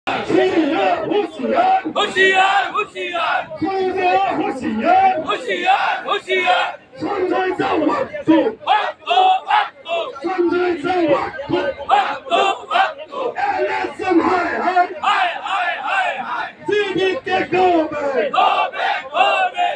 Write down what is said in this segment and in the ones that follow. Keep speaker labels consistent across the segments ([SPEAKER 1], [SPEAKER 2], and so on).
[SPEAKER 1] होशियार होशियार होशियार होशियार होशियार होशियार संजय जावतो वातो वातो संजय जावतो वातो वातो LSM हाय हाय हाय हाय हाय दीदी के गोबे गोबे गोबे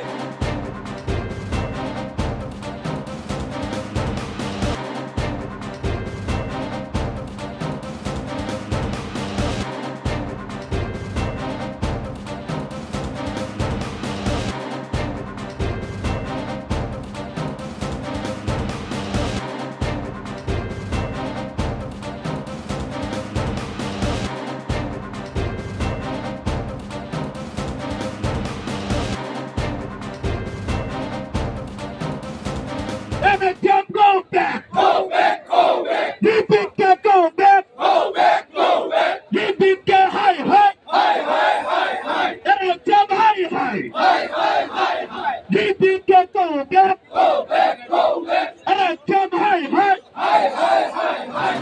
[SPEAKER 1] MSM go back, go back, go back. DPK go back, go back, go back. DPK high, high, high, high, high, high. MSM high, high, high, high, high, high. DPK go back, go back, go back. MSM high, high, high, high, high, high.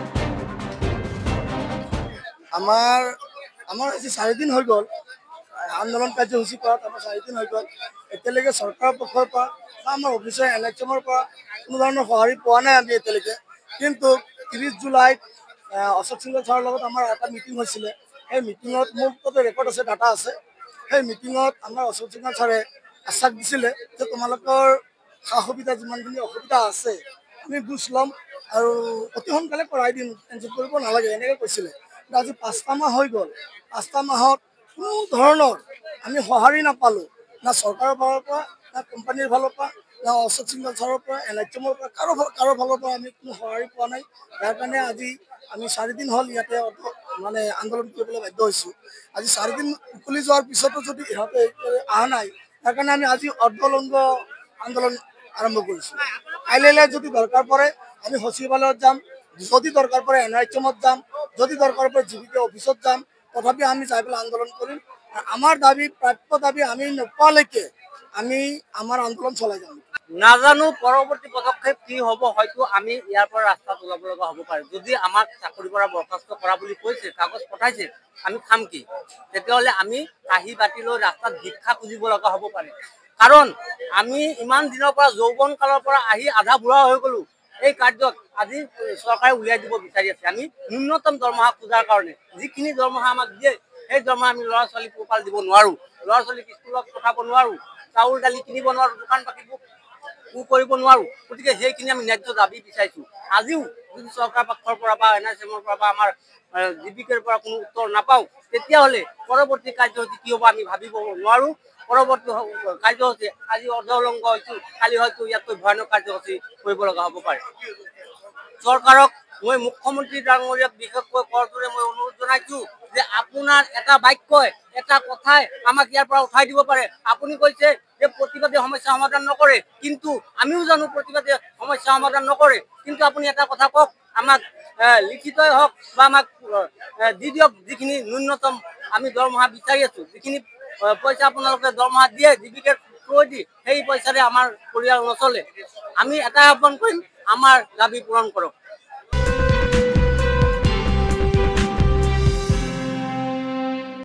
[SPEAKER 2] আমাৰ আজি 4 দিন হৈ গ'ল আন্দোলন কাৰ্যসূচী কৰা আমাৰ 4 দিন হৈ গ'ল এতিয়ালৈকে চৰকাৰৰ পক্ষৰ পৰা আমাৰ অফিচৰ এনএচএমৰ পৰা কোনো ধৰণৰ সঁহাৰি পোৱা নাই আমি এতিয়ালৈকে কিন্তু 30 জুলাইত অশোক সিংহল ছাৰৰ লগত আমাৰ এটা মিটিং হৈছিলে সেই মিটিঙত মোৰ তাতে ৰেকৰ্ড আছে ডাটা আছে সেই মিটিঙত আমাৰ অশোক সিংহল ছাৰে আশ্বাস দিছিলে যে তোমালোকৰ সা-সুবিধা যিমানখিনি অসুবিধা আছে আমি বুজ ল'ম আৰু অতি সোনকালে কৰাই দিম টেনশ্যন কৰিব নালাগে এনেকৈ কৈছিলে আজি 5টা মাহ হৈ গ'ল 5টা মাহত কোনো ধৰণৰ আমি সঁহাৰি নাপালোঁ না চৰকাৰৰ ফালৰ পৰা না কোম্পানীৰ ফালৰ পৰা না অশোক সিংহল ছাৰৰ পৰা এনএচএমৰ পৰা কাৰো ফালৰ পৰা আমি কোনো সঁহাৰি পোৱা নাই ইয়াৰ কাৰণে আজি আমি 4 দিন হ'ল ইয়াতে মানে আন্দোলন কৰিবলৈ বাধ্য হৈছোঁ আজি 4 দিন উকলি যোৱাৰ পিছতো যদি ইহঁতে অহা নাই তাৰ কাৰণে আমি আজি অৰ্ধলংঘ আন্দোলন আৰম্ভ কৰিছোঁ কাইলৈ যদি দৰকাৰ পৰে আমি সচিবালয়ত যাম যদি দৰকাৰ পৰে এনএচএমত যাম যদি দৰকাৰ পৰে জিবিকে অফিচত যাম তথাপি আমি যাই পেলাই আন্দোলন কৰিম আমাৰ দাবী প্ৰাপ্য দাবী আমি নোপোৱালৈকে আমি আমাৰ আন্দোলন চলাই যাম
[SPEAKER 3] নাজানো পৰৱৰ্তী পদক্ষেপ কি হ'ব হয়তো আমি ইয়াৰ পৰা ৰাস্তাত ওলাব লগা হ'ব পাৰে যদি আমাক চাকৰিৰ পৰা বৰখাস্ত কৰা বুলি কৈছে কাগজ পঠাইছে আমি খাম কি তেতিয়াহ'লে আমি কাহি বাতি লৈ ৰাস্তাত ভিক্ষা খুজিব লগা হ'ব পাৰে কাৰণ আমি ইমান দিনৰ পৰা যৌৱন কালৰ পৰা আহি আধা বুঢ়া হৈ গ'লো এই কাৰ্যত আজি চৰকাৰে উলিয়াই দিব বিচাৰি আছে আমি ন্যূনতম দৰমহা খোজাৰ কাৰণে যিখিনি দৰমহা আমাক দিয়ে সেই দৰমহা আমি ল'ৰা ছোৱালী পোহপাল দিব নোৱাৰোঁ ল'ৰা ছোৱালীক স্কুলত পঠাব নোৱাৰোঁ চাউল দালি কিনিব নোৱাৰোঁ দোকান পাতিবোৰ কৰিব নোৱাৰোঁ গতিকে সেইখিনি আমি ন্যায্য দাবী বিচাৰিছোঁ আজিও যদি চৰকাৰ পক্ষৰ পৰা বা এনএচএমৰ পৰা বা আমাৰ জিবিকেৰ পৰা কোনো উত্তৰ নাপাওঁ তেতিয়াহ'লে পৰৱৰ্তী কাৰ্যসূচী কি হ'ব আমি ভাবিব নোৱাৰোঁ পৰৱৰ্তী কাৰ্যসূচী আজি অৰ্ধলংঘ হৈছোঁ কালি হয়তো ইয়াতকৈ ভয়ানক কাৰ্যসূচী কৰিব লগা হ'ব পাৰে চৰকাৰক মই মুখ্যমন্ত্ৰী ডাঙৰীয়াক বিশেষকৈ কৰজোৰে মই অনুৰোধ জনাইছোঁ যে আপোনাৰ এটা বাক্যই এটা কথাই আমাক ইয়াৰ পৰা উঠাই দিব পাৰে আপুনি কৈছে যে প্ৰতিবাদী সমস্যা সমাধান নকৰে কিন্তু আমিও জানো প্ৰতিবাদী সমস্যা সমাধান নকৰে কিন্তু আপুনি এটা কথা কওক আমাক লিখিতই হওক বা আমাক দি দিয়ক যিখিনি ন্যূনতম আমি দৰমহা বিচাৰি আছোঁ যিখিনি পইচা আপোনালোকে দৰমহা দিয়ে জীৱিকাৰ থ্ৰু দি সেই পইচাৰে আমাৰ পৰিয়াল নচলে আমি এটাই আহ্বান কৰিম আমাৰ দাবী পূৰণ কৰক